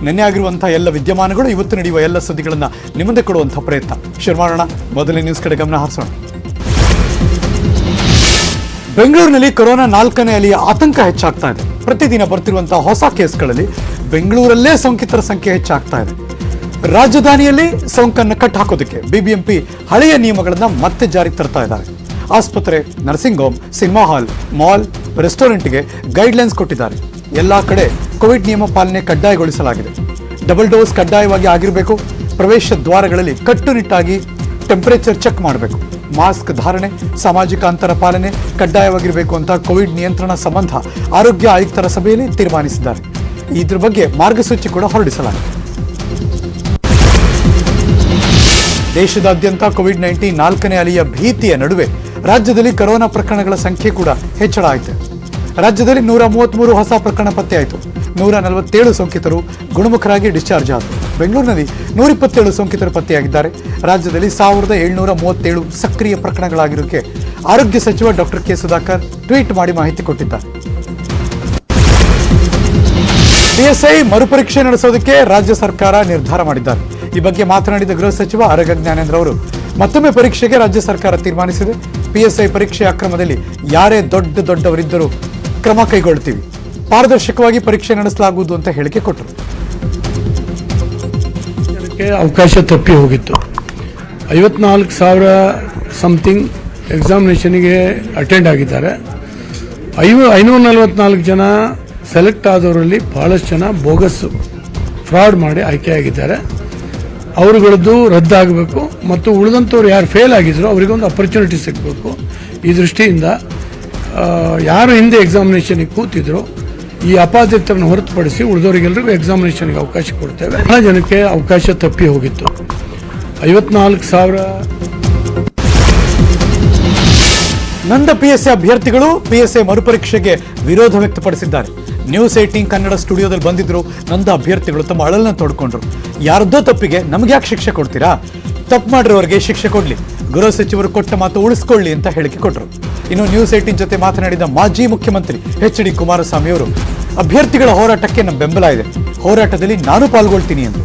ನಿನ್ನೆ ಆಗಿರುವಂತಹ ಎಲ್ಲ ವಿದ್ಯಮಾನಗಳು, ಇವತ್ತು ನಡೆಯುವ ಎಲ್ಲ ಸುದ್ದಿಗಳನ್ನು ನಿಮ್ಮದೇ ಕೊಡುವಂತಹ ಪ್ರಯತ್ನ ಶುರು ಮಾಡೋಣ. ಮೊದಲನೇ ನ್ಯೂಸ್ ಕಡೆ ಗಮನ ಹರಿಸೋಣ. ಬೆಂಗಳೂರಿನಲ್ಲಿ ಕೊರೋನಾ 4ನೇ ಅಲೆಯ ಆತಂಕ ಹೆಚ್ಚಾಗ್ತಾ ಇದೆ. ಪ್ರತಿದಿನ ಬರ್ತಿರುವಂತಹ ಹೊಸ ಕೇಸ್ಗಳಲ್ಲಿ ಬೆಂಗಳೂರಲ್ಲೇ ಸೋಂಕಿತರ ಸಂಖ್ಯೆ ಹೆಚ್ಚಾಗ್ತಾ ಇದೆ. ರಾಜಧಾನಿಯಲ್ಲಿ ಸೋಂಕನ್ನು ಕಟ್ಟಾಕೋದಕ್ಕೆ ಬಿಬಿಎಂಪಿ ಹಳೆಯ ನಿಯಮಗಳನ್ನು ಮತ್ತೆ ಜಾರಿಗೆ ತರ್ತಾ ಇದ್ದಾರೆ. ಆಸ್ಪತ್ರೆ, nursing home, cinema hall, mall, ರೆಸ್ಟೋರೆಂಟ್ಗೆ ಗೈಡ್ಲೈನ್ಸ್ ಕೊಟ್ಟಿದ್ದಾರೆ. ಎಲ್ಲಾ ಕಡೆ ಕೋವಿಡ್ ನಿಯಮ ಪಾಲನೆ ಕಡ್ಡಾಯಗೊಳಿಸಲಾಗಿದೆ. ಡಬಲ್ ಡೋಸ್ ಕಡ್ಡಾಯವಾಗಿ ಆಗಿರಬೇಕು. ಪ್ರವೇಶ ದ್ವಾರಗಳಲ್ಲಿ ಕಟ್ಟುನಿಟ್ಟಾಗಿ ಟೆಂಪರೇಚರ್ ಚೆಕ್ ಮಾಡಬೇಕು. ಮಾಸ್ಕ್ ಧಾರಣೆ, ಸಾಮಾಜಿಕ ಅಂತರ ಪಾಲನೆ ಕಡ್ಡಾಯವಾಗಿರಬೇಕು ಅಂತ ಕೋವಿಡ್ ನಿಯಂತ್ರಣ ಸಂಬಂಧ ಆರೋಗ್ಯ ಆಯುಕ್ತರ ಸಭೆಯಲ್ಲಿ ತೀರ್ಮಾನಿಸಿದ್ದಾರೆ. ಇದ್ರ ಬಗ್ಗೆ ಮಾರ್ಗಸೂಚಿ ಕೂಡ ಹೊರಡಿಸಲಾಗಿದೆ. ದೇಶದಾದ್ಯಂತ ಕೋವಿಡ್-19 4ನೇ ಅಲೆಯ ಭೀತಿಯ ನಡುವೆ ರಾಜ್ಯದಲ್ಲಿ ಕೊರೋನಾ ಪ್ರಕರಣಗಳ ಸಂಖ್ಯೆ ಕೂಡ ಹೆಚ್ಚಳ ಆಯಿತು. ರಾಜ್ಯದಲ್ಲಿ 133 ಹೊಸ ಪ್ರಕರಣ ಪತ್ತೆಯಾಯಿತು. 147 ಸೋಂಕಿತರು ಗುಣಮುಖರಾಗಿ ಡಿಸ್ಚಾರ್ಜ್ ಆದರು. ಬೆಂಗಳೂರಿನಲ್ಲಿ 127 ಸೋಂಕಿತರು ಪತ್ತೆಯಾಗಿದ್ದಾರೆ. ರಾಜ್ಯದಲ್ಲಿ 1737 ಸಕ್ರಿಯ ಪ್ರಕರಣಗಳಾಗಿರೋಕ್ಕೆ ಆರೋಗ್ಯ ಸಚಿವ ಡಾಕ್ಟರ್ ಕೆ ಸುಧಾಕರ್ ಟ್ವೀಟ್ ಮಾಡಿ ಮಾಹಿತಿ ಕೊಟ್ಟಿದ್ದಾರೆ. ಪಿಎಸ್ಐ ಮರುಪರೀಕ್ಷೆ ನಡೆಸೋದಕ್ಕೆ ರಾಜ್ಯ ಸರ್ಕಾರ ನಿರ್ಧಾರ ಮಾಡಿದ್ದಾರೆ. ಈ ಬಗ್ಗೆ ಮಾತನಾಡಿದ ಗೃಹ ಸಚಿವ ಆರಗ ಜ್ಞಾನೇಂದ್ರ ಅವರು, ಮತ್ತೊಮ್ಮೆ ಪರೀಕ್ಷೆಗೆ ರಾಜ್ಯ ಸರ್ಕಾರ ತೀರ್ಮಾನಿಸಿದೆ. ಪಿಎಸ್ಐ ಪರೀಕ್ಷೆ ಅಕ್ರಮದಲ್ಲಿ ಯಾರೇ ದೊಡ್ಡವರಿದ್ದರೂ ಕ್ರಮ ಕೈಗೊಳ್ಳುತ್ತೀವಿ. ಪಾರದರ್ಶಕವಾಗಿ ಪರೀಕ್ಷೆ ನಡೆಸಲಾಗುವುದು ಅಂತ ಹೇಳಿಕೆ ಕೊಟ್ಟರು. ಅವಕಾಶ ತಪ್ಪಿ ಹೋಗಿತ್ತು. 54,000 ಸಮಥಿಂಗ್ ಎಕ್ಸಾಮಿನೇಷನ್ಗೆ ಅಟೆಂಡ್ ಆಗಿದ್ದಾರೆ. 544 ಜನ ಸೆಲೆಕ್ಟ್ ಆದವರಲ್ಲಿ ಬಹಳಷ್ಟು ಜನ ಬೋಗಸ್ ಫ್ರಾಡ್ ಮಾಡಿ ಆಯ್ಕೆಯಾಗಿದ್ದಾರೆ. ಅವರುಗಳದ್ದು ರದ್ದಾಗಬೇಕು ಮತ್ತು ಉಳಿದಂಥವ್ರು ಯಾರು ಫೇಲ್ ಆಗಿದ್ರು ಅವರಿಗೊಂದು ಅಪರ್ಚುನಿಟಿ ಸಿಗಬೇಕು. ಈ ದೃಷ್ಟಿಯಿಂದ ಯಾರು ಹಿಂದೆ ಎಕ್ಸಾಮಿನೇಷನ್ಗೆ ಕೂತಿದ್ರು ಈ ಅಪಾದಿತರನ್ನು ಹೊರತುಪಡಿಸಿ ಉಳಿದವರಿಗೆಲ್ಲರಿಗೂ ಎಕ್ಸಾಮಿನೇಷನ್ಗೆ ಅವಕಾಶ ಕೊಡ್ತೇವೆ. ಬಹಳ ಜನಕ್ಕೆ ಅವಕಾಶ ತಪ್ಪಿ ಹೋಗಿತ್ತು. 54,000 ನಂದ ಪಿಎಸ್ಐ ಅಭ್ಯರ್ಥಿಗಳು ಪಿಎಸ್ಐ ಮರುಪರೀಕ್ಷೆಗೆ ವಿರೋಧ ವ್ಯಕ್ತಪಡಿಸಿದ್ದಾರೆ. ನ್ಯೂಸ್ 18 ಕನ್ನಡ ಸ್ಟುಡಿಯೋದಲ್ಲಿ ಬಂದಿದ್ರು ನಂದ ಅಭ್ಯರ್ಥಿಗಳು ತಮ್ಮ ಅಳಲನ್ನ ತೋಡ್ಕೊಂಡ್ರು. ಯಾರದ್ದೋ ತಪ್ಪಿಗೆ ನಮ್ಗೆ ಯಾಕೆ ಶಿಕ್ಷೆ ಕೊಡ್ತೀರಾ? ತಪ್ಪು ಮಾಡಿರೋರಿಗೆ ಶಿಕ್ಷೆ ಕೊಡ್ಲಿ, ಗೃಹ ಸಚಿವರು ಕೊಟ್ಟ ಮಾತು ಉಳಿಸ್ಕೊಳ್ಳಿ ಅಂತ ಹೇಳಿಕೆ ಕೊಟ್ಟರು. ಇನ್ನು ನ್ಯೂಸ್ 18 ಜೊತೆ ಮಾತನಾಡಿದ ಮಾಜಿ ಮುಖ್ಯಮಂತ್ರಿ ಎಚ್ ಡಿ ಕುಮಾರಸ್ವಾಮಿ ಅವರು, ಅಭ್ಯರ್ಥಿಗಳ ಹೋರಾಟಕ್ಕೆ ನಮ್ಮ ಬೆಂಬಲ ಇದೆ, ಹೋರಾಟದಲ್ಲಿ ನಾನು ಪಾಲ್ಗೊಳ್ತೀನಿ ಎಂದು.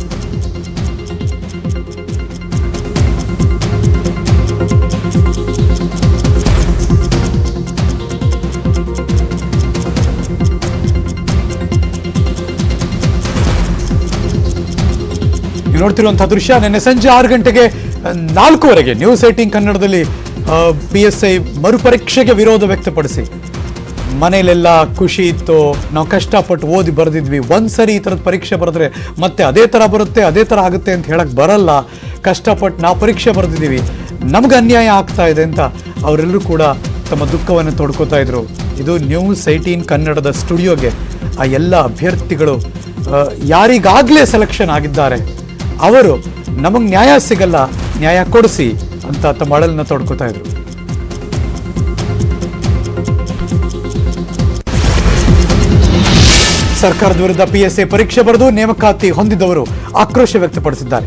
ನೋಡ್ತಿರುವಂತಹ ದೃಶ್ಯ ನಿನ್ನೆ ಸಂಜೆ 6 ಗಂಟೆಗೆ 4:00ವರೆಗೆ ನ್ಯೂಸ್ 18 ಕನ್ನಡದಲ್ಲಿ ಪಿಎಸ್ಐ ಮರುಪರೀಕ್ಷೆಗೆ ವಿರೋಧ ವ್ಯಕ್ತಪಡಿಸಿ, ಮನೇಲೆಲ್ಲ ಖುಷಿ ಇತ್ತು, ನಾವು ಕಷ್ಟಪಟ್ಟು ಓದಿ ಬರೆದಿದ್ವಿ, ಒಂದ್ಸರಿ ಈ ಥರದ ಪರೀಕ್ಷೆ ಬರೆದ್ರೆ ಮತ್ತೆ ಅದೇ ಥರ ಬರುತ್ತೆ, ಅದೇ ಥರ ಆಗುತ್ತೆ ಅಂತ ಹೇಳಕ್ ಬರಲ್ಲ, ಕಷ್ಟಪಟ್ಟು ನಾವು ಪರೀಕ್ಷೆ ಬರೆದಿದ್ದೀವಿ, ನಮ್ಗೆ ಅನ್ಯಾಯ ಆಗ್ತಾ ಇದೆ ಅಂತ ಅವರೆಲ್ಲರೂ ಕೂಡ ತಮ್ಮ ದುಃಖವನ್ನು ತೋಡ್ಕೋತಾ ಇದ್ರು. ಇದು ನ್ಯೂಸ್ 18 ಕನ್ನಡದ ಸ್ಟುಡಿಯೋಗೆ ಆ ಎಲ್ಲ ಅಭ್ಯರ್ಥಿಗಳು ಯಾರಿಗಾಗಲೇ ಸೆಲೆಕ್ಷನ್ ಆಗಿದ್ದಾರೆ ಅವರು ನಮಗೆ ನ್ಯಾಯ ಸಿಗಲ್ಲ, ನ್ಯಾಯ ಕೊಡಿಸಿ ಅಂತ ತಮ್ಮ ಅಳಲನ್ನ ತೋಡ್ಕೋತಾ ಇದ್ರು. ಸರ್ಕಾರದ ವಿರುದ್ಧ ಪಿಎಸ್ಐ ಪರೀಕ್ಷೆ ಬರೆದು ನೇಮಕಾತಿ ಹೊಂದಿದವರು ಆಕ್ರೋಶ ವ್ಯಕ್ತಪಡಿಸಿದ್ದಾರೆ.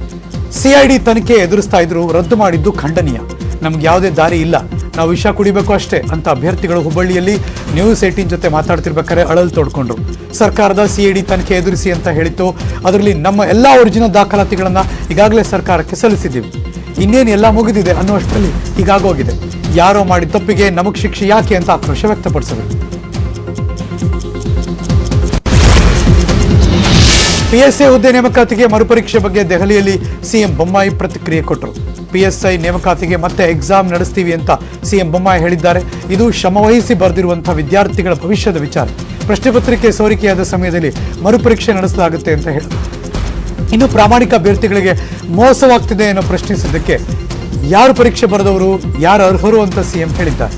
ಸಿಐಡಿ ತನಿಖೆ ಎದುರಿಸ್ತಾ ಇದ್ರು, ರದ್ದು ಮಾಡಿದ್ದು ಖಂಡನೀಯ, ನಮ್ಗೆ ಯಾವುದೇ ದಾರಿ ಇಲ್ಲ, ನಾವು ವಿಷ ಕುಡಿಬೇಕು ಅಷ್ಟೇ ಅಂತ ಅಭ್ಯರ್ಥಿಗಳು ಹುಬ್ಬಳ್ಳಿಯಲ್ಲಿ ನ್ಯೂಸ್ 18 ಜೊತೆ ಮಾತಾಡ್ತಿರ್ಬೇಕಾದ್ರೆ ಅಳಲು ತೋಡ್ಕೊಂಡ್ರು. ಸರ್ಕಾರದ ಸಿಐಡಿ ತನಿಖೆ ಎದುರಿಸಿ ಅಂತ ಹೇಳಿತ್ತು. ಅದರಲ್ಲಿ ನಮ್ಮ ಎಲ್ಲ ಒರಿಜಿನಲ್ ದಾಖಲಾತಿಗಳನ್ನು ಈಗಾಗಲೇ ಸರ್ಕಾರಕ್ಕೆ ಸಲ್ಲಿಸಿದ್ದೀವಿ, ಇನ್ನೇನು ಎಲ್ಲ ಮುಗಿದಿದೆ ಅನ್ನುವಷ್ಟರಲ್ಲಿ ಹೀಗಾಗೋಗಿದೆ, ಯಾರೋ ಮಾಡಿದ ತಪ್ಪಿಗೆ ನಮಗೆ ಶಿಕ್ಷೆ ಯಾಕೆ ಅಂತ ಆಕ್ರೋಶ ವ್ಯಕ್ತಪಡಿಸಿದರು. ಪಿಎಸ್ಐ ಹುದ್ದೆ ನೇಮಕಾತಿಗೆ ಮರುಪರೀಕ್ಷೆ ಬಗ್ಗೆ ದೆಹಲಿಯಲ್ಲಿ ಸಿಎಂ ಬೊಮ್ಮಾಯಿ ಪ್ರತಿಕ್ರಿಯೆ ಕೊಟ್ಟರು. ಪಿಎಸ್ಐ ನೇಮಕಾತಿಗೆ ಮತ್ತೆ ಎಕ್ಸಾಮ್ ನಡೆಸ್ತೀವಿ ಅಂತ ಸಿಎಂ ಬೊಮ್ಮಾಯಿ ಹೇಳಿದ್ದಾರೆ. ಇದು ಶ್ರಮವಹಿಸಿ ಬರೆದಿರುವಂತಹ ವಿದ್ಯಾರ್ಥಿಗಳ ಭವಿಷ್ಯದ ವಿಚಾರ. ಪ್ರಶ್ನೆ ಪತ್ರಿಕೆ ಸೋರಿಕೆಯಾದ ಸಮಯದಲ್ಲಿ ಮರುಪರೀಕ್ಷೆ ನಡೆಸಲಾಗುತ್ತೆ ಅಂತ ಹೇಳಿದರು. ಇನ್ನು ಪ್ರಾಮಾಣಿಕ ಅಭ್ಯರ್ಥಿಗಳಿಗೆ ಮೋಸವಾಗ್ತಿದೆ ಅನ್ನೋ ಪ್ರಶ್ನಿಸಿದ್ದಕ್ಕೆ ಯಾರು ಪರೀಕ್ಷೆ ಬರೆದವರು, ಯಾರು ಅರ್ಹರು ಅಂತ ಸಿಎಂ ಹೇಳಿದ್ದಾರೆ.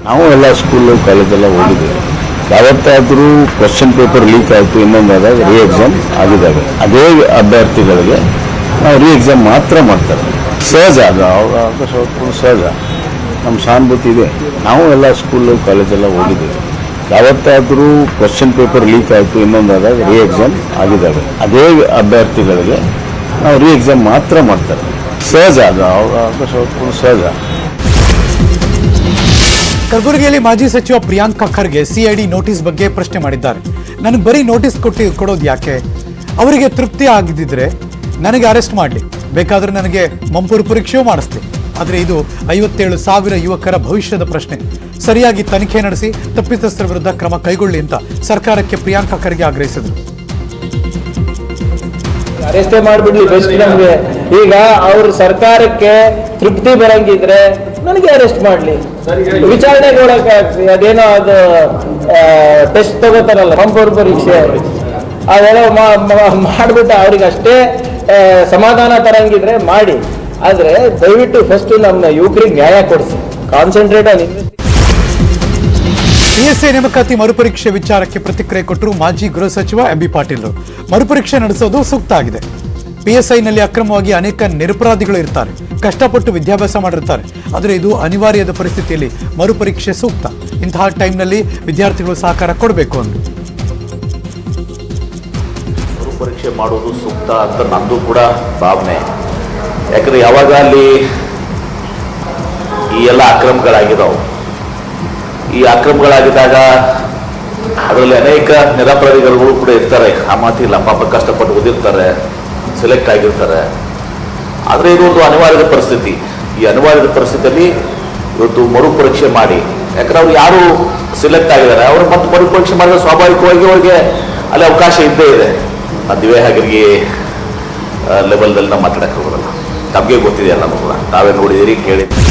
ನಾವು ಎಲ್ಲ ಸ್ಕೂಲು ಕಾಲೇಜೆಲ್ಲ ಹೋಗಿದ್ದೇವೆ. ಯಾವತ್ತಾದರೂ ಕ್ವಶನ್ ಪೇಪರ್ ಲೀಕ್ ಆಯಿತು, ಇನ್ನೊಂದಾದಾಗ ರೀ ಎಕ್ಸಾಮ್ ಆಗಿದ್ದಾವೆ. ಅದೇ ಅಭ್ಯರ್ಥಿಗಳಿಗೆ ನಾವು ರೀ ಎಕ್ಸಾಮ್ ಮಾತ್ರ ಮಾಡ್ತಾರೆ. ಸಹಜ, ಅದು ಅವಕಾಶ ಸಹಜ, ನಮ್ಮ ಸಹಾನುಭೂತಿ ಇದೆ. ನಾವು ಎಲ್ಲ ಸ್ಕೂಲು ಕಾಲೇಜೆಲ್ಲ ಹೋಗಿದ್ದೇವೆ. ಯಾವತ್ತಾದರೂ ಕ್ವಶನ್ ಪೇಪರ್ ಲೀಕ್ ಆಯಿತು, ಇನ್ನೊಂದಾದಾಗ ರೀ ಎಕ್ಸಾಮ್ ಆಗಿದ್ದಾವೆ. ಅದೇ ಅಭ್ಯರ್ಥಿಗಳಿಗೆ ನಾವು ರೀ ಎಕ್ಸಾಮ್ ಮಾತ್ರ ಮಾಡ್ತಾರೆ. ಸಹಜ, ಅದು ಅವಕಾಶ ಸಹಜ. ಕಲಬುರಗಿಯಲ್ಲಿ ಮಾಜಿ ಸಚಿವ ಪ್ರಿಯಾಂಕ್ ಖರ್ಗೆ ಸಿಐಡಿ ನೋಟಿಸ್ ಬಗ್ಗೆ ಪ್ರಶ್ನೆ ಮಾಡಿದ್ದಾರೆ. ನನಗೆ ಬರೀ ನೋಟಿಸ್ ಕೊಡೋದು ಯಾಕೆ? ಅವರಿಗೆ ತೃಪ್ತಿ ಆಗಿದ್ದಿದ್ರೆ ನನಗೆ ಅರೆಸ್ಟ್ ಮಾಡಲಿ, ಬೇಕಾದ್ರೆ ನನಗೆ ಮಂಪೂರು ಪರೀಕ್ಷೆಯೂ ಮಾಡಿಸ್ಲಿ. ಆದರೆ ಇದು 57,000 ಯುವಕರ ಭವಿಷ್ಯದ ಪ್ರಶ್ನೆ. ಸರಿಯಾಗಿ ತನಿಖೆ ನಡೆಸಿ ತಪ್ಪಿತಸ್ಥರ ವಿರುದ್ಧ ಕ್ರಮ ಕೈಗೊಳ್ಳಿ ಅಂತ ಸರ್ಕಾರಕ್ಕೆ ಪ್ರಿಯಾಂಕ್ ಖರ್ಗೆ ಆಗ್ರಹಿಸಿದರು. ಅರೆಸ್ಟೇ ಮಾಡ್ಬಿಡ್ಲಿ ಬೆಸ್ಟ್ ನಮ್ಗೆ. ಈಗ ಅವ್ರ ಸರ್ಕಾರಕ್ಕೆ ತೃಪ್ತಿ ಬರಂಗಿದ್ರೆ ನನಗೆ ಅರೆಸ್ಟ್ ಮಾಡ್ಲಿ, ವಿಚಾರಣೆಗೆ ಒಳಗಾಗ್ಲಿ. ಅದೇನೋ ಅದು ಟೆಸ್ಟ್ ತಗೋತಾರಲ್ಲ ಮಂಪೂರು ಪರೀಕ್ಷೆ, ಅದೆಲ್ಲ ಮಾಡ್ಬಿಟ್ಟು ಅವ್ರಿಗೆ ಅಷ್ಟೇ ಸಮಾಧಾನ ತರಂಗಿದ್ರೆ ಮಾಡಿ. ಆದ್ರೆ ದಯವಿಟ್ಟು ಫಸ್ಟ್ ನಮ್ಮ ಯುವಕರಿಗೆ ನ್ಯಾಯ ಕೊಡಿಸಿ. ಕಾನ್ಸಂಟ್ರೇಟ್ ಆನ್ PSI ನೇಮಕಾತಿ ಮರುಪರೀಕ್ಷೆ ವಿಚಾರಕ್ಕೆ ಪ್ರತಿಕ್ರಿಯೆ ಕೊಟ್ಟರು ಮಾಜಿ ಗೃಹ ಸಚಿವ MB ಪಾಟೀಲ್. ಮರುಪರೀಕ್ಷೆ ನಡೆಸೋದು ಸೂಕ್ತ ಆಗಿದೆ. PSIನಲ್ಲಿ ಅಕ್ರಮವಾಗಿ ಅನೇಕ ನಿರಪರಾಧಿಗಳು ಇರ್ತಾರೆ, ಕಷ್ಟಪಟ್ಟು ವಿದ್ಯಾಭ್ಯಾಸ ಮಾಡಿರ್ತಾರೆ. ಆದರೆ ಇದು ಅನಿವಾರ್ಯದ ಪರಿಸ್ಥಿತಿಯಲ್ಲಿ ಮರುಪರೀಕ್ಷೆ ಸೂಕ್ತ. ಇಂತಹ ಟೈಮ್ನಲ್ಲಿ ವಿದ್ಯಾರ್ಥಿಗಳು ಸಹಕಾರ ಕೊಡಬೇಕು ಅಂದರು. ಮರುಪರೀಕ್ಷೆ ಮಾಡೋದು ಸೂಕ್ತ ಅಂತ ನಂದು ಕೂಡ ಭಾವನೆ. ಯಾಕಂದ್ರೆ ಯಾವಾಗ ಅಲ್ಲಿ ಈ ಎಲ್ಲ ಅಕ್ರಮಗಳಾಗಿದ್ದಾವೆ, ಈ ಅಕ್ರಮಗಳಾಗಿದ್ದಾಗ ಅದರಲ್ಲಿ ಅನೇಕ ನಿರಪರಾಧಿಗಳು ಕೂಡ ಇರ್ತಾರೆ. ಆ ಮಾತಿಲ್ಲ, ಪಾಪ ಕಷ್ಟಪಟ್ಟು ಓದಿರ್ತಾರೆ, ಸೆಲೆಕ್ಟ್ ಆಗಿರ್ತಾರೆ. ಆದರೆ ಇದು ಒಂದು ಅನಿವಾರ್ಯದ ಪರಿಸ್ಥಿತಿ. ಈ ಅನಿವಾರ್ಯದ ಪರಿಸ್ಥಿತಿಯಲ್ಲಿ ಇವತ್ತು ಮರುಪರೀಕ್ಷೆ ಮಾಡಿ, ಯಾಕಂದ್ರೆ ಅವ್ರು ಯಾರು ಸೆಲೆಕ್ಟ್ ಆಗಿದ್ದಾರೆ ಅವರು ಮತ್ತೆ ಮರುಪರೀಕ್ಷೆ ಮಾಡಿದ್ರೆ ಸ್ವಾಭಾವಿಕವಾಗಿ ಅವರಿಗೆ ಅಲ್ಲಿ ಅವಕಾಶ ಇದ್ದೇ ಇದೆ. ಆ ದಿವ್ಯ ಹಾಗರಿಗೆ ಲೆವೆಲ್ದಲ್ಲಿ ನಾವು ಮಾತಾಡಕ್ಕೆ ಹೋಗೋಲ್ಲ, ತಮಗೆ ಗೊತ್ತಿದೆ ಎಲ್ಲ ಕೂಡ, ತಾವೇ ನೋಡಿದಿರಿ ಕೇಳಿದ್ರಿ.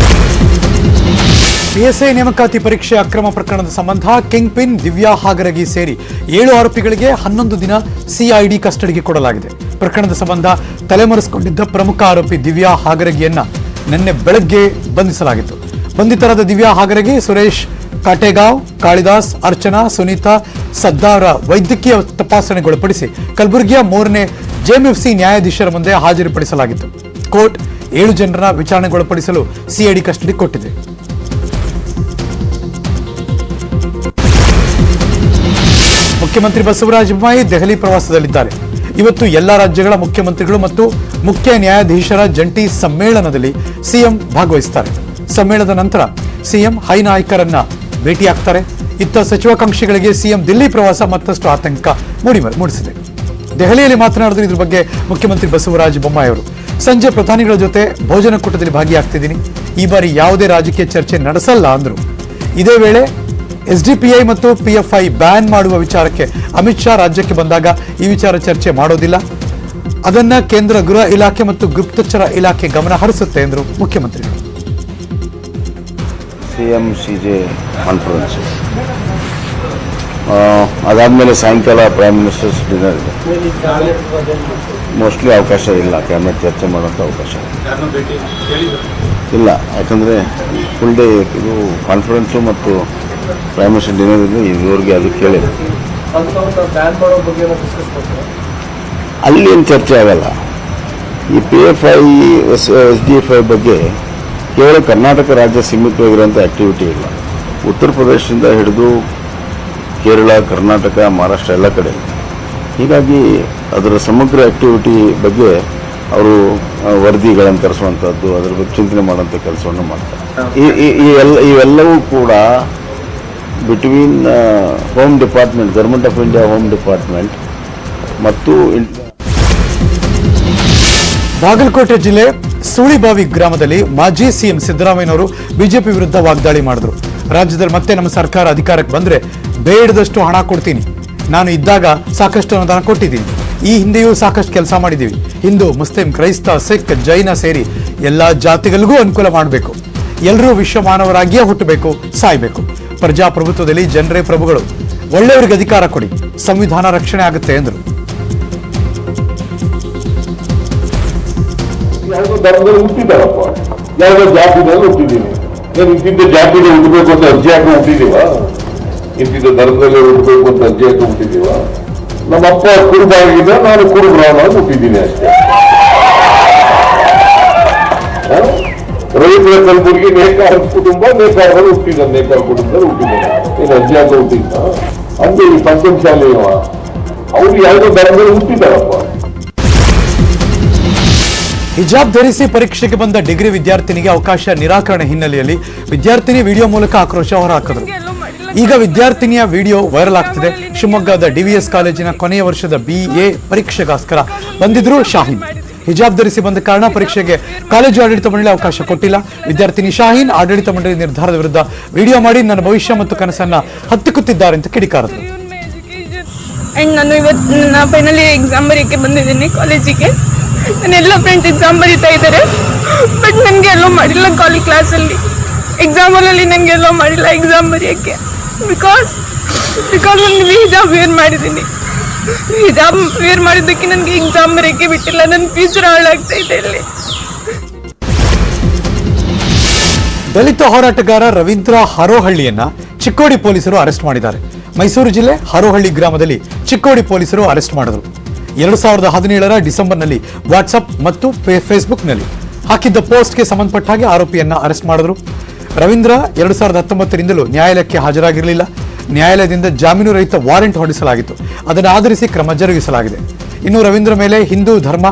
PSI ನೇಮಕಾತಿ ಪರೀಕ್ಷೆ ಅಕ್ರಮ ಪ್ರಕರಣದ ಸಂಬಂಧ ಕಿಂಗ್ ಪಿನ್ ದಿವ್ಯಾ ಹಾಗರಗಿ ಸೇರಿ 7 ಆರೋಪಿಗಳಿಗೆ 11 ದಿನ CID ಕಸ್ಟಡಿಗೆ ಕೊಡಲಾಗಿದೆ. ಪ್ರಕರಣದ ಸಂಬಂಧ ತಲೆಮರೆಸಿಕೊಂಡಿದ್ದ ಪ್ರಮುಖ ಆರೋಪಿ ದಿವ್ಯಾ ಹಾಗರಗಿಯನ್ನ ನಿನ್ನೆ ಬೆಳಗ್ಗೆ ಬಂಧಿಸಲಾಗಿತ್ತು. ಬಂಧಿತರಾದ ದಿವ್ಯಾ ಹಾಗರಗಿ, ಸುರೇಶ್ ಕಾಟೇಗಾಂವ್, ಕಾಳಿದಾಸ್, ಅರ್ಚನಾ, ಸುನೀತಾ, ಸದ್ದಾವರ ವೈದ್ಯಕೀಯ ತಪಾಸಣೆಗೊಳಪಡಿಸಿ ಕಲಬುರಗಿಯ 3ನೇ JMFC ನ್ಯಾಯಾಧೀಶರ ಮುಂದೆ ಹಾಜರುಪಡಿಸಲಾಗಿತ್ತು. ಕೋರ್ಟ್ 7 ಜನರನ್ನ ವಿಚಾರಣೆಗೊಳಪಡಿಸಲು CID ಕಸ್ಟಡಿ ಕೊಟ್ಟಿದೆ. ಮುಖ್ಯಮಂತ್ರಿ ಬಸವರಾಜ ಬೊಮ್ಮಾಯಿ ದೆಹಲಿ ಪ್ರವಾಸದಲ್ಲಿದ್ದಾರೆ. ಇವತ್ತು ಎಲ್ಲ ರಾಜ್ಯಗಳ ಮುಖ್ಯಮಂತ್ರಿಗಳು ಮತ್ತು ಮುಖ್ಯ ನ್ಯಾಯಾಧೀಶರ ಜಂಟಿ ಸಮ್ಮೇಳನದಲ್ಲಿ ಸಿಎಂ ಭಾಗವಹಿಸುತ್ತಾರೆ. ಸಮ್ಮೇಳನದ ನಂತರ ಸಿಎಂ ಹೈ ನಾಯಕರನ್ನ ಭೇಟಿಯಾಗ್ತಾರೆ. ಇತ್ತ ಸಚಿವಾಕಾಂಕ್ಷಿಗಳಿಗೆ ಸಿಎಂ ದಿಲ್ಲಿ ಪ್ರವಾಸ ಮತ್ತಷ್ಟು ಆತಂಕ ಮೂಡಿಸಿದೆ. ದೆಹಲಿಯಲ್ಲಿ ಮಾತನಾಡಿದ ಇದ್ರ ಬಗ್ಗೆ ಮುಖ್ಯಮಂತ್ರಿ ಬಸವರಾಜ ಬೊಮ್ಮಾಯಿ ಅವರು, ಸಂಜೆ ಪ್ರಧಾನಿಗಳ ಜೊತೆ ಭೋಜನ ಕೂಟದಲ್ಲಿ ಭಾಗಿಯಾಗ್ತಿದ್ದೀನಿ. ಈ ಬಾರಿ ಯಾವುದೇ ರಾಜಕೀಯ ಚರ್ಚೆ ನಡೆಸಲ್ಲ ಅಂದರು. ಇದೇ ವೇಳೆ SDPI ಮತ್ತು PFI ಬ್ಯಾನ್ ಮಾಡುವ ವಿಚಾರಕ್ಕೆ ಅಮಿತ್ ಶಾ ರಾಜ್ಯಕ್ಕೆ ಬಂದಾಗ ಈ ವಿಚಾರ ಚರ್ಚೆ ಮಾಡೋದಿಲ್ಲ, ಅದನ್ನ ಕೇಂದ್ರ ಗೃಹ ಇಲಾಖೆ ಮತ್ತು ಗುಪ್ತಚರ ಇಲಾಖೆ ಗಮನ ಹರಿಸುತ್ತೆ ಎಂದರು ಮುಖ್ಯಮಂತ್ರಿಗಳು. CM CJ ಕಾನ್ಫರೆನ್ಸ್ ಅದಾದಮೇಲೆ ಸಾಯಂಕಾಲ ಪ್ರೈಮ್ ಮಿನಿಸ್ಟರ್ಸ್ ಡಿನ್ನರ್ ಇದೆ. ಮೋಸ್ಟ್ಲಿ ಅವಕಾಶ ಇಲ್ಲ, ಕ್ಯಾಬಿನೆಟ್ ಚರ್ಚೆ ಮಾಡೋಂಥ ಅವಕಾಶ ಇಲ್ಲ. ಯಾಕಂದರೆ ಫುಲ್ ಡೇ ಇದು ಕಾನ್ಫರೆನ್ಸು ಮತ್ತು ಪ್ರೈಮ್ ಮಿನಿಸ್ಟರ್ ಡಿನ್ನರ್ ಇದೆ. ಇದುವರೆಗೆ ಅದು ಕೇಳಿದೆ, ಅಲ್ಲಿ ಏನು ಚರ್ಚೆ ಆಗಲ್ಲ. ಈ PFI SDFI ಬಗ್ಗೆ ಕೇವಲ ಕರ್ನಾಟಕ ರಾಜ್ಯ ಸೀಮಿತವಾಗಿರುವಂಥ ಆ್ಯಕ್ಟಿವಿಟಿ ಇಲ್ಲ. ಉತ್ತರ ಪ್ರದೇಶದಿಂದ ಹಿಡಿದು ಕೇರಳ, ಕರ್ನಾಟಕ, ಮಹಾರಾಷ್ಟ್ರ ಎಲ್ಲ ಕಡೆ. ಹೀಗಾಗಿ ಅದರ ಸಮಗ್ರ ಆ್ಯಕ್ಟಿವಿಟಿ ಬಗ್ಗೆ ಅವರು ವರದಿಗಳನ್ನು ತರಿಸುವಂಥದ್ದು, ಅದರ ಬಗ್ಗೆ ಚಿಂತನೆ ಮಾಡುವಂಥ ಕೆಲಸವನ್ನು ಮಾಡ್ತಾರೆ. ಇವೆಲ್ಲವೂ ಕೂಡ between home department, government of India home department ಮತ್ತು ಬಾಗಲಕೋಟೆ ಜಿಲ್ಲೆ ಸೂಳಿಬಾವಿ ಗ್ರಾಮದಲ್ಲಿ ಮಾಜಿ ಸಿಎಂ ಸಿದ್ದರಾಮಯ್ಯನವರು ಬಿಜೆಪಿ ವಿರುದ್ಧ ವಾಗ್ದಾಳಿ ಮಾಡಿದ್ರು. ರಾಜ್ಯದಲ್ಲಿ ಮತ್ತೆ ನಮ್ಮ ಸರ್ಕಾರ ಅಧಿಕಾರಕ್ಕೆ ಬಂದ್ರೆ ಬೇಡದಷ್ಟು ಹಣ ಕೊಡ್ತೀನಿ, ನಾನು ಇದ್ದಾಗ ಸಾಕಷ್ಟು ಅನುದಾನ ಕೊಟ್ಟಿದ್ದೀನಿ, ಈ ಹಿಂದೆಯೂ ಸಾಕಷ್ಟು ಕೆಲಸ ಮಾಡಿದ್ದೀವಿ, ಹಿಂದೂ, ಮುಸ್ಲಿಂ, ಕ್ರೈಸ್ತ, ಸಿಖ್, ಜೈನ ಸೇರಿ ಎಲ್ಲ ಜಾತಿಗಳಿಗೂ ಅನುಕೂಲ ಮಾಡಬೇಕು, ಎಲ್ಲರೂ ವಿಶ್ವ ಮಾನವರಾಗಿಯೇ ಹುಟ್ಟಬೇಕು, ಸಾಯ್ಬೇಕು, ಪ್ರಜಾಪ್ರಭುತ್ವದಲ್ಲಿ ಜನರೇ ಪ್ರಭುಗಳು, ಒಳ್ಳೆಯವರಿಗೆ ಅಧಿಕಾರ ಕೊಡಿ, ಸಂವಿಧಾನ ರಕ್ಷಣೆ ಆಗುತ್ತೆ ಎಂದರು. ಯಾವುದೋ ಧರ್ಮದಲ್ಲಿ ಹುಟ್ಟಿದ್ದಾರಪ್ಪ, ಯಾವುದೋ ಜಾತಿನಲ್ಲಿ ಹುಟ್ಟಿದ್ದೀನಿ. ನಾನು ಇಂತಿದ್ದ ಜಾತಿಗೆ ಹುಟ್ಟಬೇಕು ಅಂತ ಅರ್ಜಿ ಹಾಕಿ ಹುಟ್ಟಿದೀವ? ಇಂತಿದ್ದ ಧರ್ಮದಲ್ಲಿ ಹುಟ್ಟಬೇಕು ಅಂತ ಅರ್ಜಿ ಹಾಕಿ ಹುಟ್ಟಿದೀವ? ನಮ್ಮಪ್ಪ ಕುರುಬಾಗಿದ್ದ, ನಾನು ಕುರುಬ್ರಾಹ್ಮಣ ಹುಟ್ಟಿದ್ದೀನಿ ಅಷ್ಟೇ. ರವೀಂದ್ರ ಕಲಬುರ್ಗಿ ನೇಕಾರ ಕುಟುಂಬ, ನೇಕಾರದಲ್ಲಿ ಹುಟ್ಟಿದ, ನೇಕಾರ ಕುಟುಂಬದಲ್ಲಿ ಹುಟ್ಟಿದ್ದಾನೆ. ಏನು ಅರ್ಜಿ ಹಾಕಿ ಹುಟ್ಟಿದ್ದ? ಅಂದ್ರೆ ಈ ಪಂಚಮ ಶಾಲೆಯವ, ಅವ್ರು ಯಾವುದೋ ಧರ್ಮದಲ್ಲಿ ಹುಟ್ಟಿದ್ದಾರಪ್ಪ. ಹಿಜಾಬ್ ಧರಿಸಿ ಪರೀಕ್ಷೆಗೆ ಬಂದ ಡಿಗ್ರಿ ವಿದ್ಯಾರ್ಥಿನಿಗೆ ಅವಕಾಶ ನಿರಾಕರಣೆ ಹಿನ್ನೆಲೆಯಲ್ಲಿ ವಿದ್ಯಾರ್ಥಿನಿ ವಿಡಿಯೋ ಮೂಲಕ ಆಕ್ರೋಶ ಹೊರಹಾಕಿದರು. ಈಗ ವಿದ್ಯಾರ್ಥಿನಿಯ ವಿಡಿಯೋ ವೈರಲ್ ಆಗ್ತಿದೆ. ಶಿವಮೊಗ್ಗದ ಡಿವಿಎಸ್ ಕಾಲೇಜಿನ ಕೊನೆಯ ವರ್ಷದ BA ಪರೀಕ್ಷೆಗೋಸ್ಕರ ಬಂದಿದ್ರು ಶಾಹೀನ್. ಹಿಜಾಬ್ ಧರಿಸಿ ಬಂದ ಕಾರಣ ಪರೀಕ್ಷೆಗೆ ಕಾಲೇಜು ಆಡಳಿತ ಮಂಡಳಿ ಅವಕಾಶ ಕೊಟ್ಟಿಲ್ಲ. ವಿದ್ಯಾರ್ಥಿನಿ ಶಾಹೀನ್ ಆಡಳಿತ ಮಂಡಳಿ ನಿರ್ಧಾರದ ವಿರುದ್ಧ ವಿಡಿಯೋ ಮಾಡಿ ನನ್ನ ಭವಿಷ್ಯ ಮತ್ತು ಕನಸನ್ನ ಹತ್ತಿಕ್ಕುತ್ತಿದ್ದಾರೆ ಅಂತ ಕಿಡಿಕಾರರು. ನಾನು ಇವತ್ತು ನನ್ನ ಫೈನಲ್ ಎಕ್ಸಾಮ್ ಬರೆಯೋಕ್ಕೆ ಬಂದಿದ್ದೀನಿ ಕಾಲೇಜಿಗೆ. ನನ್ನೆಲ್ಲ ಫ್ರೆಂಡ್ಸ್ ಎಕ್ಸಾಮ್ ಬರೀತಾ ಇದ್ದಾರೆ, ಬಟ್ ನನಗೆ ಎಲ್ಲೋ ಮಾಡಿಲ್ಲ. ಕ್ಲಾಸಲ್ಲಿ ಎಕ್ಸಾಮಲ್ಲಿ ನನಗೆ ಎಲ್ಲೋ ಮಾಡಿಲ್ಲ ಎಕ್ಸಾಮ್ ಬರೆಯೋಕ್ಕೆ. ಬಿಕಾಸ್ ನನಗೆ ಹಿಜಾಬ್ ವೇರ್ ಮಾಡಿದ್ದೀನಿ. ಹಿಜಾಬ್ ವೇರ್ ಮಾಡಿದ್ದಕ್ಕೆ ನನಗೆ ಎಕ್ಸಾಮ್ ಬರೆಯೋಕ್ಕೆ ಬಿಟ್ಟಿಲ್ಲ. ನನ್ನ ಫ್ಯೂಚರ್ ಹಾಳಾಗ್ತಾ ಇದೆ ಇಲ್ಲಿ. ದಲಿತ ಹೋರಾಟಗಾರ ರವೀಂದ್ರ ಹಾರೋಹಳ್ಳಿಯನ್ನ ಚಿಕ್ಕೋಡಿ ಪೊಲೀಸರು ಅರೆಸ್ಟ್ ಮಾಡಿದ್ದಾರೆ. ಮೈಸೂರು ಜಿಲ್ಲೆ ಹಾರೋಹಳ್ಳಿ ಗ್ರಾಮದಲ್ಲಿ ಚಿಕ್ಕೋಡಿ ಪೊಲೀಸರು ಅರೆಸ್ಟ್ ಮಾಡಿದರು. 2017 ಡಿಸೆಂಬರ್ನಲ್ಲಿ ವಾಟ್ಸಪ್ ಮತ್ತು ಫೇಸ್ಬುಕ್ನಲ್ಲಿ ಹಾಕಿದ್ದ ಪೋಸ್ಟ್ಗೆ ಸಂಬಂಧಪಟ್ಟ ಹಾಗೆ ಆರೋಪಿಯನ್ನ ಅರೆಸ್ಟ್ ಮಾಡಿದ್ರು. ರವೀಂದ್ರ 2019ರಿಂದಲೂ ನ್ಯಾಯಾಲಯಕ್ಕೆ ಹಾಜರಾಗಿರಲಿಲ್ಲ. ನ್ಯಾಯಾಲಯದಿಂದ ಜಾಮೀನು ರಹಿತ ವಾರೆಂಟ್ ಹೊರಡಿಸಲಾಗಿತ್ತು. ಅದನ್ನು ಆಧರಿಸಿ ಕ್ರಮ ಜರುಗಿಸಲಾಗಿದೆ. ಇನ್ನು ರವೀಂದ್ರ ಮೇಲೆ ಹಿಂದೂ ಧರ್ಮ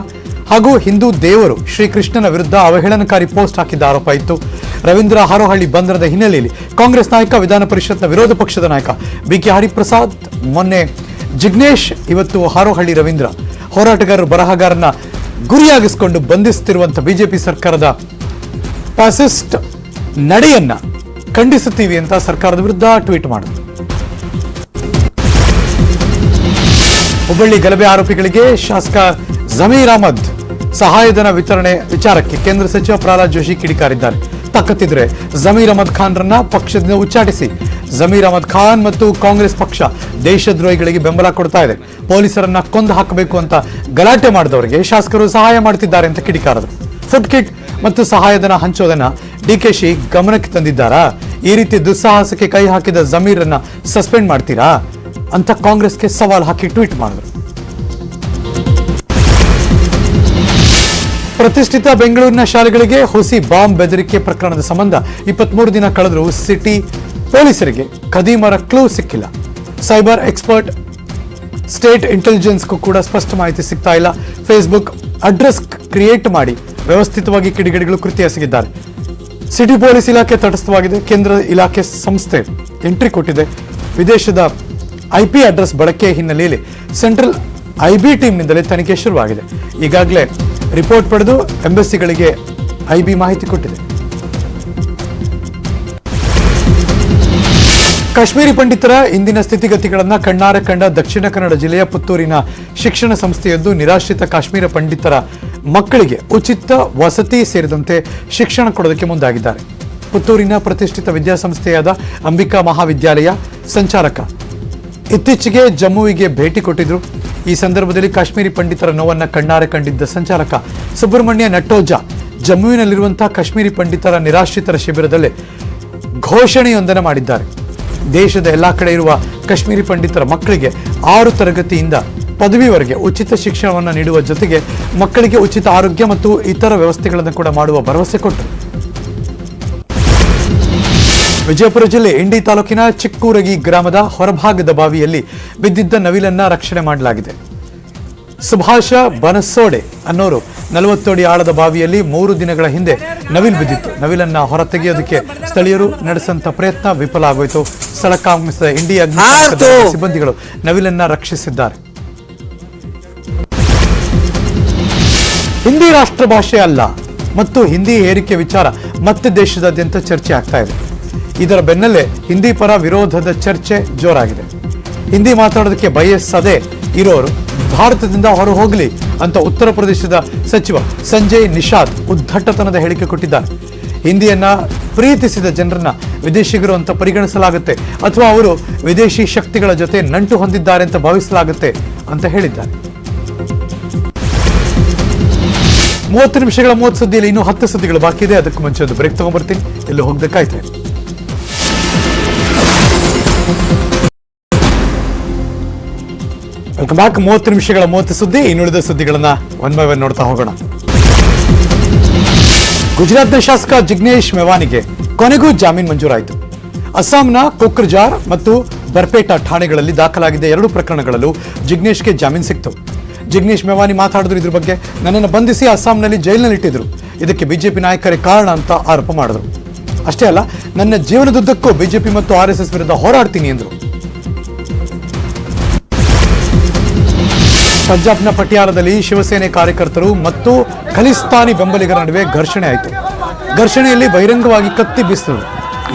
ಹಾಗೂ ಹಿಂದೂ ದೇವರು ಶ್ರೀಕೃಷ್ಣನ ವಿರುದ್ಧ ಅವಹೇಳನಕಾರಿ ಪೋಸ್ಟ್ ಹಾಕಿದ್ದ ಆರೋಪ ಇತ್ತು. ರವೀಂದ್ರ ಹಾರೋಹಳ್ಳಿ ಬಂಧನದ ಹಿನ್ನೆಲೆಯಲ್ಲಿ ಕಾಂಗ್ರೆಸ್ ನಾಯಕ, ವಿಧಾನ ಪರಿಷತ್ನ ವಿರೋಧ ಪಕ್ಷದ ನಾಯಕ BK ಹರಿಪ್ರಸಾದ್, ಮೊನ್ನೆ ಜಿಗ್ನೇಶ್, ಇವತ್ತು ಹಾರೋಹಳ್ಳಿ ರವೀಂದ್ರ ಹೋರಾಟಗಾರರು, ಬರಹಗಾರನ ಗುರಿಯಾಗಿಸಿಕೊಂಡು ಬಂಧಿಸುತ್ತಿರುವಂತಹ ಬಿಜೆಪಿ ಸರ್ಕಾರದ ಫ್ಯಾಸಿಸ್ಟ್ ನಡೆಯನ್ನ ಖಂಡಿಸುತ್ತೀವಿ ಅಂತ ಸರ್ಕಾರದ ವಿರುದ್ಧ ಟ್ವೀಟ್ ಮಾಡಿದರು. ಹುಬ್ಬಳ್ಳಿ ಗಲಭೆ ಆರೋಪಿಗಳಿಗೆ ಶಾಸಕ ಜಮೀರ್ ಅಹಮದ್ ಸಹಾಯಧನ ವಿತರಣೆ ವಿಚಾರಕ್ಕೆ ಕೇಂದ್ರ ಸಚಿವ ಪ್ರಹ್ಲಾದ್ ಜೋಶಿ ಕಿಡಿಕಾರಿದ್ದಾರೆ. ತಾಕತ್ತಿದ್ರೆ ಜಮೀರ್ ಅಹಮದ್ ಖಾನ್ರನ್ನ ಪಕ್ಷದಿಂದ ಉಚ್ಚಾಟಿಸಿ. ಜಮೀರ್ ಅಹಮದ್ ಖಾನ್ ಮತ್ತು ಕಾಂಗ್ರೆಸ್ ಪಕ್ಷ ದೇಶದ್ರೋಹಿಗಳಿಗೆ ಬೆಂಬಲ ಕೊಡ್ತಾ ಇದೆ. ಪೊಲೀಸರನ್ನ ಕೊಂದು ಹಾಕಬೇಕು ಅಂತ ಗಲಾಟೆ ಮಾಡಿದವರಿಗೆ ಶಾಸಕರು ಸಹಾಯ ಮಾಡ್ತಿದ್ದಾರೆ ಅಂತ ಕಿಡಿಕಾರದರು. ಫುಡ್ ಕಿಟ್ ಮತ್ತು ಸಹಾಯಧನ ಹಂಚೋದನ್ನ DKಶಿ ಗಮನಕ್ಕೆ ತಂದಿದ್ದಾರಾ? ಈ ರೀತಿ ದುಸ್ಸಾಹಸಕ್ಕೆ ಕೈ ಹಾಕಿದ ಜಮೀರನ್ನ ಸಸ್ಪೆಂಡ್ ಮಾಡ್ತೀರಾ ಅಂತ ಕಾಂಗ್ರೆಸ್ಗೆ ಸವಾಲ್ ಹಾಕಿ ಟ್ವೀಟ್ ಮಾಡಿದರು. ಪ್ರತಿಷ್ಠಿತ ಬೆಂಗಳೂರಿನ ಶಾಲೆಗಳಿಗೆ ಹುಸಿ ಬಾಂಬ್ ಬೆದರಿಕೆ ಪ್ರಕರಣದ ಸಂಬಂಧ 23 ದಿನ ಕಳೆದರೂ ಸಿಟಿ ಪೊಲೀಸರಿಗೆ ಖದೀಮರ ಕ್ಲೂ ಸಿಕ್ಕಿಲ್ಲ. ಸೈಬರ್ ಎಕ್ಸ್ಪರ್ಟ್ ಸ್ಟೇಟ್ ಇಂಟೆಲಿಜೆನ್ಸ್ಗೂ ಕೂಡ ಸ್ಪಷ್ಟ ಮಾಹಿತಿ ಸಿಗ್ತಾ ಇಲ್ಲ. ಫೇಸ್ಬುಕ್ ಅಡ್ರೆಸ್ ಕ್ರಿಯೇಟ್ ಮಾಡಿ ವ್ಯವಸ್ಥಿತವಾಗಿ ಕಿಡಿಗೇಡಿಗಳು ಕೃತ್ಯ ಎಸಗಿದ್ದಾರೆ. ಸಿಟಿ ಪೊಲೀಸ್ ಇಲಾಖೆ ತಟಸ್ಥವಾಗಿದೆ. ಕೇಂದ್ರ ಇಲಾಖೆ ಸಂಸ್ಥೆ ಎಂಟ್ರಿ ಕೊಟ್ಟಿದೆ. ವಿದೇಶದ IP ಅಡ್ರೆಸ್ ಬಳಕೆ ಹಿನ್ನೆಲೆಯಲ್ಲಿ ಸೆಂಟ್ರಲ್ IB ಟೀಮ್ನಿಂದಲೇ ತನಿಖೆ ಶುರುವಾಗಿದೆ. ಈಗಾಗಲೇ ರಿಪೋರ್ಟ್ ಪಡೆದು ಎಂಬಸಿಗಳಿಗೆ IB ಮಾಹಿತಿ ಕೊಟ್ಟಿದೆ. ಕಾಶ್ಮೀರಿ ಪಂಡಿತರ ಇಂದಿನ ಸ್ಥಿತಿಗತಿಗಳನ್ನು ಕಣ್ಣಾರೆ ಕಂಡ ದಕ್ಷಿಣ ಕನ್ನಡ ಜಿಲ್ಲೆಯ ಪುತ್ತೂರಿನ ಶಿಕ್ಷಣ ಸಂಸ್ಥೆಯೊಂದು ನಿರಾಶ್ರಿತ ಕಾಶ್ಮೀರ ಪಂಡಿತರ ಮಕ್ಕಳಿಗೆ ಉಚಿತ ವಸತಿ ಸೇರಿದಂತೆ ಶಿಕ್ಷಣ ಕೊಡೋದಕ್ಕೆ ಮುಂದಾಗಿದ್ದಾರೆ. ಪುತ್ತೂರಿನ ಪ್ರತಿಷ್ಠಿತ ವಿದ್ಯಾಸಂಸ್ಥೆಯಾದ ಅಂಬಿಕಾ ಮಹಾವಿದ್ಯಾಲಯ ಸಂಚಾಲಕ ಇತ್ತೀಚೆಗೆ ಜಮ್ಮುವಿಗೆ ಭೇಟಿ ಕೊಟ್ಟಿದ್ರು. ಈ ಸಂದರ್ಭದಲ್ಲಿ ಕಾಶ್ಮೀರಿ ಪಂಡಿತರ ನೋವನ್ನು ಕಣ್ಣಾರೆ ಕಂಡಿದ್ದ ಸಂಚಾಲಕ ಸುಬ್ರಹ್ಮಣ್ಯ ನಟ್ಟೋಜಾ ಜಮ್ಮುವಿನಲ್ಲಿರುವಂತಹ ಕಾಶ್ಮೀರಿ ಪಂಡಿತರ ನಿರಾಶ್ರಿತರ ಶಿಬಿರದಲ್ಲಿ ಘೋಷಣೆಯೊಂದನ್ನು ಮಾಡಿದ್ದಾರೆ. ದೇಶದ ಎಲ್ಲಾ ಕಡೆ ಇರುವ ಕಾಶ್ಮೀರಿ ಪಂಡಿತರ ಮಕ್ಕಳಿಗೆ 6 ತರಗತಿಯಿಂದ ಪದವಿವರೆಗೆ ಉಚಿತ ಶಿಕ್ಷಣವನ್ನು ನೀಡುವ ಜೊತೆಗೆ ಮಕ್ಕಳಿಗೆ ಉಚಿತ ಆರೋಗ್ಯ ಮತ್ತು ಇತರ ವ್ಯವಸ್ಥೆಗಳನ್ನು ಕೂಡ ಮಾಡುವ ಭರವಸೆ ಕೊಟ್ಟರು. ವಿಜಯಪುರ ಜಿಲ್ಲೆ ಇಂಡಿ ತಾಲೂಕಿನ ಚಿಕ್ಕೂರಗಿ ಗ್ರಾಮದ ಹೊರಭಾಗದ ಬಾವಿಯಲ್ಲಿ ಬಿದ್ದಿದ್ದ ನವಿಲನ್ನ ರಕ್ಷಣೆ ಮಾಡಲಾಗಿದೆ. ಸುಭಾಷ ಬನಸೋಡೆ ಅನ್ನೋರು 40 ಅಡಿ ಆಳದ ಬಾವಿಯಲ್ಲಿ 3 ದಿನಗಳ ಹಿಂದೆ ನವಿಲ್ ಬಿದ್ದಿತ್ತು. ನವಿಲನ್ನ ಹೊರತೆಗೆಯೋದಕ್ಕೆ ಸ್ಥಳೀಯರು ನಡೆಸಂತ ಪ್ರಯತ್ನ ವಿಫಲ ಆಗೋಯ್ತು. ಸ್ಥಳಕ್ಕಾಗಮಿಸಿದ ಇಂಡಿ ಅಗ್ನಿಶಾಮಕ ಸಿಬ್ಬಂದಿಗಳು ನವಿಲನ್ನ ರಕ್ಷಿಸಿದ್ದಾರೆ. ಹಿಂದಿ ರಾಷ್ಟ್ರ ಭಾಷೆ ಅಲ್ಲ ಮತ್ತು ಹಿಂದಿ ಹೇರಿಕೆ ವಿಚಾರ ಮತ್ತೆ ದೇಶದಾದ್ಯಂತ ಚರ್ಚೆ ಆಗ್ತಾ ಇದೆ. ಇದರ ಬೆನ್ನಲ್ಲೇ ಹಿಂದಿ ಪರ ವಿರೋಧದ ಚರ್ಚೆ ಜೋರಾಗಿದೆ. ಹಿಂದಿ ಮಾತಾಡೋದಕ್ಕೆ ಬಯಸದೇ ಇರೋರು ಭಾರತದಿಂದ ಹೊರ ಹೋಗಲಿ ಅಂತ ಉತ್ತರ ಪ್ರದೇಶದ ಸಚಿವ ಸಂಜಯ್ ನಿಷಾದ್ ಉದ್ದಟತನದ ಹೇಳಿಕೆ ಕೊಟ್ಟಿದ್ದಾರೆ. ಹಿಂದಿಯನ್ನ ಪ್ರೀತಿಸಿದ ಜನರನ್ನ ವಿದೇಶಿಗರು ಅಂತ ಪರಿಗಣಿಸಲಾಗುತ್ತೆ ಅಥವಾ ಅವರು ವಿದೇಶಿ ಶಕ್ತಿಗಳ ಜೊತೆ ನಂಟು ಹೊಂದಿದ್ದಾರೆ ಅಂತ ಭಾವಿಸಲಾಗುತ್ತೆ ಅಂತ ಹೇಳಿದ್ದಾರೆ. 30 ನಿಮಿಷಗಳ 30 ಸುದ್ದಿಯಲ್ಲಿ ಇನ್ನೂ 10 ಸುದ್ದಿಗಳು ಬಾಕಿ ಇದೆ. ಅದಕ್ಕೂ ಮುಂಚೆ ಒಂದು ಬ್ರೇಕ್ ತಗೊಂಡ್ಬರ್ತೀನಿ. ಎಲ್ಲೂ ಹೋಗ್ಬೇಕಾಯ್ತು. Welcome back. 30 ನಿಮಿಷಗಳ 30 ಸುದ್ದಿ. ಇನ್ನುಳಿದ ಸುದ್ದಿಗಳನ್ನ ಒನ್ ಬೈ ಒನ್ ನೋಡ್ತಾ ಹೋಗೋಣ. ಗುಜರಾತ್ನ ಶಾಸಕ ಜಿಗ್ನೇಶ್ ಮೆವಾನಿಗೆ ಕೊನೆಗೂ ಜಾಮೀನು ಮಂಜೂರಾಯಿತು. ಅಸ್ಸಾಂನ ಕೊಕ್ರಜಾರ್ ಮತ್ತು ಬರ್ಪೇಟಾ ಠಾಣೆಗಳಲ್ಲಿ ದಾಖಲಾಗಿದ್ದ 2 ಪ್ರಕರಣಗಳಲ್ಲೂ ಜಿಗ್ನೇಶ್ಗೆ ಜಾಮೀನು ಸಿಕ್ತು. ಜಿಗ್ನೇಶ್ ಮೇವಾನಿ ಮಾತಾಡಿದ್ರು ಇದ್ರ ಬಗ್ಗೆ. ನನ್ನನ್ನು ಬಂಧಿಸಿ ಅಸ್ಸಾಂನಲ್ಲಿ ಜೈಲಿನಲ್ಲಿ ಇಟ್ಟಿದ್ರು, ಇದಕ್ಕೆ ಬಿಜೆಪಿ ನಾಯಕರೇ ಕಾರಣ ಅಂತ ಆರೋಪ ಮಾಡಿದ್ರು. ಅಷ್ಟೇ ಅಲ್ಲ, ನನ್ನ ಜೀವನದುದ್ದಕ್ಕೂ ಬಿಜೆಪಿ ಮತ್ತು RSS ವಿರುದ್ಧ ಹೋರಾಡ್ತೀನಿ ಎಂದರು. ಪಂಜಾಬ್ನ ಪಟಿಯಾಲದಲ್ಲಿ ಶಿವಸೇನೆ ಕಾರ್ಯಕರ್ತರು ಮತ್ತು ಖಲಿಸ್ತಾನಿ ಬೆಂಬಲಿಗರ ನಡುವೆ ಘರ್ಷಣೆ ಆಯಿತು. ಘರ್ಷಣೆಯಲ್ಲಿ ಬಹಿರಂಗವಾಗಿ ಕತ್ತಿ ಬೀಸಿದರು.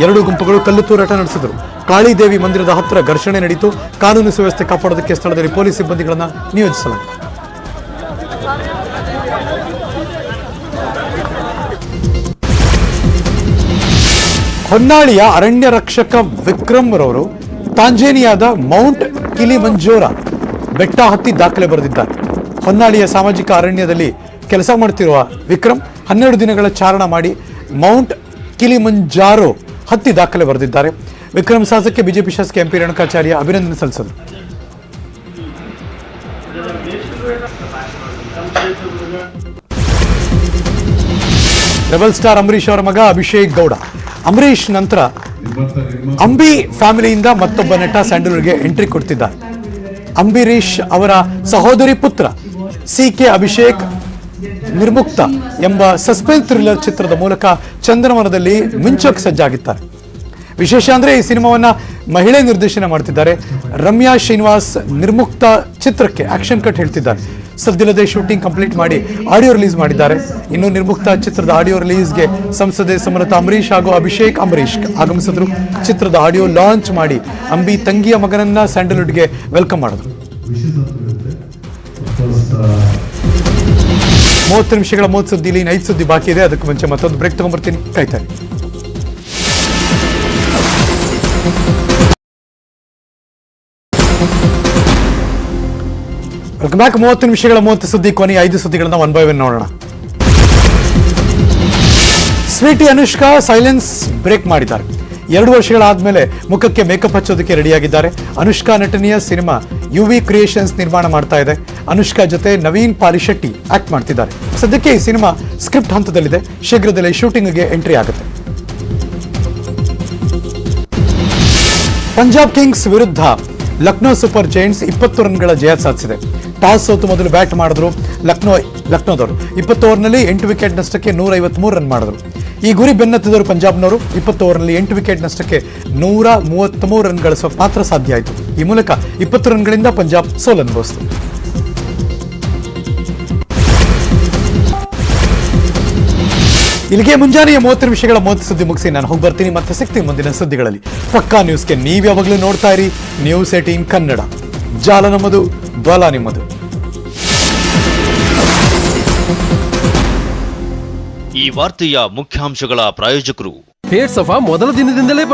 ಎರಡೂ ಗುಂಪುಗಳು ಕಲ್ಲು ತೂರಾಟ ನಡೆಸಿದರು. ಕಾಳಿದೇವಿ ಮಂದಿರದ ಹತ್ತಿರ ಘರ್ಷಣೆ ನಡೆಯಿತು. ಕಾನೂನು ಸುವ್ಯವಸ್ಥೆ ಕಾಪಾಡೋದಕ್ಕೆ ಸ್ಥಳದಲ್ಲಿ ಪೊಲೀಸ್ ಸಿಬ್ಬಂದಿಗಳನ್ನು ನಿಯೋಜಿಸಲಾಗಿದೆ. ಹೊನ್ನಾಳಿಯ ಅರಣ್ಯ ರಕ್ಷಕ ವಿಕ್ರಮ್ ರವರು ತಾಂಜೇನಿಯಾದ ಮೌಂಟ್ ಕಿಲಿಮಂಜೋರ ಬೆಟ್ಟ ಹತ್ತಿ ದಾಖಲೆ ಬರೆದಿದ್ದಾರೆ. ಹೊನ್ನಾಳಿಯ ಸಾಮಾಜಿಕ ಅರಣ್ಯದಲ್ಲಿ ಕೆಲಸ ಮಾಡುತ್ತಿರುವ ವಿಕ್ರಮ್ 12 ದಿನಗಳ ಚಾರಣ ಮಾಡಿ ಮೌಂಟ್ ಕಿಲಿಮಂಜಾರೋ ಹತ್ತಿ ದಾಖಲೆ ಬರೆದಿದ್ದಾರೆ. ವಿಕ್ರಮ್ ಸಾಹಸಕ್ಕೆ ಬಿಜೆಪಿ ಶಾಸಕ MP ರೇಣುಕಾಚಾರ್ಯ ಅಭಿನಂದನೆ ಸಲ್ಲಿಸಿದರು. ರೆಬಲ್ ಸ್ಟಾರ್ ಅಂಬರೀಶ್ ಅವರ ಮಗ ಅಭಿಷೇಕ್ ಗೌಡ. ಅಂಬರೀಶ್ ನಂತರ ಅಂಬಿ ಫ್ಯಾಮಿಲಿಯಿಂದ ಮತ್ತೊಬ್ಬ ನಟ ಸ್ಯಾಂಡಲ್ವುಡ್ಗೆ ಎಂಟ್ರಿ ಕೊಡ್ತಿದ್ದಾರೆ. ಅಂಬರೀಶ್ ಅವರ ಸಹೋದರಿ ಪುತ್ರ CK ಅಭಿಷೇಕ್ ನಿರ್ಮುಕ್ತ ಎಂಬ ಸಸ್ಪೆನ್ಸ್ ಥ್ರಿಲ್ಲರ್ ಚಿತ್ರದ ಮೂಲಕ ಚಂದ್ರವನದಲ್ಲಿ ಮಿಂಚೋಕ್ ಸಜ್ಜಾಗಿದ್ದಾರೆ. ವಿಶೇಷ ಅಂದ್ರೆ ಈ ಸಿನಿಮಾವನ್ನ ಮಹಿಳೆ ನಿರ್ದೇಶನ ಮಾಡ್ತಿದ್ದಾರೆ. ರಮ್ಯಾ ಶ್ರೀನಿವಾಸ್ ನಿರ್ಮುಕ್ತ ಚಿತ್ರಕ್ಕೆ ಆಕ್ಷನ್ ಕಟ್ ಹೇಳ್ತಿದ್ದಾರೆ. ಸದ್ದಿಲ್ಲದೆ ಶೂಟಿಂಗ್ ಕಂಪ್ಲೀಟ್ ಮಾಡಿ ಆಡಿಯೋ ರಿಲೀಸ್ ಮಾಡಿದ್ದಾರೆ. ಇನ್ನು ನಿರ್ಮುಕ್ತ ಚಿತ್ರದ ಆಡಿಯೋ ರಿಲೀಸ್ಗೆ ಸಂಸದೆ ಸಮರತ ಅಂಬರೀಶ್ ಹಾಗೂ ಅಭಿಷೇಕ್ ಅಂಬರೀಶ್ ಆಗಮಿಸಿದ್ರು. ಚಿತ್ರದ ಆಡಿಯೋ ಲಾಂಚ್ ಮಾಡಿ ಅಂಬಿ ತಂಗಿಯ ಮಗನನ್ನ ಸ್ಯಾಂಡಲ್ವುಡ್ಗೆ ವೆಲ್ಕಮ್ ಮಾಡಿದ್ರು. 30 ನಿಮಿಷಗಳ 30 ಸುದ್ದಿಲಿ 5 ಸುದ್ದಿ ಬಾಕಿ ಇದೆ. ಅದಕ್ಕೆ ಮುಂಚೆ ಮತ್ತೊಂದು ಬ್ರೇಕ್ ತಗೊಂಡ್ಬರ್ತೀನಿ, ಕಾಯ್ತಾರೆ. Welcome back. 30 ನಿಮಿಷಗಳ 30 ಸುದ್ದಿ, ಕೊನೆಯ 5 ಸುದ್ದಿಗಳನ್ನ 1 by 1 ನೋಡೋಣ. ಸ್ವೀಟಿ ಅನುಷ್ಕಾ ಸೈಲೆನ್ಸ್ ಬ್ರೇಕ್ ಮಾಡಿದ್ದಾರೆ. 2 ವರ್ಷಗಳಾದ್ಮೇಲೆ ಮುಖಕ್ಕೆ ಮೇಕಪ್ ಹಚ್ಚೋದಕ್ಕೆ ರೆಡಿಯಾಗಿದ್ದಾರೆ. ಅನುಷ್ಕಾ ನಟನೆಯ ಸಿನಿಮಾ UV ಕ್ರಿಯೇಷನ್ಸ್ ನಿರ್ಮಾಣ ಮಾಡ್ತಾ ಇದೆ. ಅನುಷ್ಕಾ ಜೊತೆ ನವೀನ್ ಪಾಲಿಶೆಟ್ಟಿ ಆಕ್ಟ್ ಮಾಡ್ತಿದ್ದಾರೆ. ಸದ್ಯಕ್ಕೆ ಈ ಸಿನಿಮಾ ಸ್ಕ್ರಿಪ್ಟ್ ಹಂತದಲ್ಲಿದೆ. ಶೀಘ್ರದಲ್ಲೇ ಶೂಟಿಂಗ್ಗೆ ಎಂಟ್ರಿ ಆಗುತ್ತೆ. ಪಂಜಾಬ್ ಕಿಂಗ್ಸ್ ವಿರುದ್ಧ ಲಕ್ನೋ ಸೂಪರ್ ಜೈಂಟ್ಸ್ 20 ರನ್ಗಳ ಜಯ ಸಾಧಿಸಿದೆ. ಟಾಸ್ ಸೋತು ಮೊದಲು ಬ್ಯಾಟ್ ಮಾಡಿದ್ರು ಲಕ್ನೋದವರು. 20 ಓವರ್ನಲ್ಲಿ 8 ವಿಕೆಟ್ ನಷ್ಟಕ್ಕೆ 153 ರನ್ ಮಾಡಿದ್ರು. ಈ ಗುರಿ ಬೆನ್ನತ್ತಿದವರು ಪಂಜಾಬ್ನವರು. 20 ಓವರ್ನಲ್ಲಿ 8 ವಿಕೆಟ್ ನಷ್ಟಕ್ಕೆ 133 ರನ್ ಗಳಿಸುವ ಮಾತ್ರ ಸಾಧ್ಯ ಆಯಿತು. ಈ ಮೂಲಕ 20 ರನ್ಗಳಿಂದ ಪಂಜಾಬ್ ಸೋಲನುಭವಿಸಿತು. ಇಲ್ಲಿಗೆ ಮುಂಜಾನೆಯ 30 ನಿಮಿಷಗಳ 30 ಸುದ್ದಿ ಮುಗಿಸಿ ನಾನು ಹೋಗಿ ಬರ್ತೀನಿ. ಮತ್ತೆ ಸಿಗ್ತೀನಿ ಮುಂದಿನ ಸುದ್ದಿಗಳಲ್ಲಿ. ಪಕ್ಕಾ ನ್ಯೂಸ್ಗೆ ನೀವು ಯಾವಾಗಲೂ ನೋಡ್ತಾ ಇರಿ News 18 ಕನ್ನಡ. ಜಾಲ ನಮ್ಮದು, ಬಲ ನಿಮ್ಮದು. ಈ ವಾರ್ತೆಯ ಮುಖ್ಯಾಂಶಗಳ ಪ್ರಾಯೋಜಕರು ಹೇರ್ ಸಫಾ ಮೊದಲ ದಿನದಿಂದಲೇ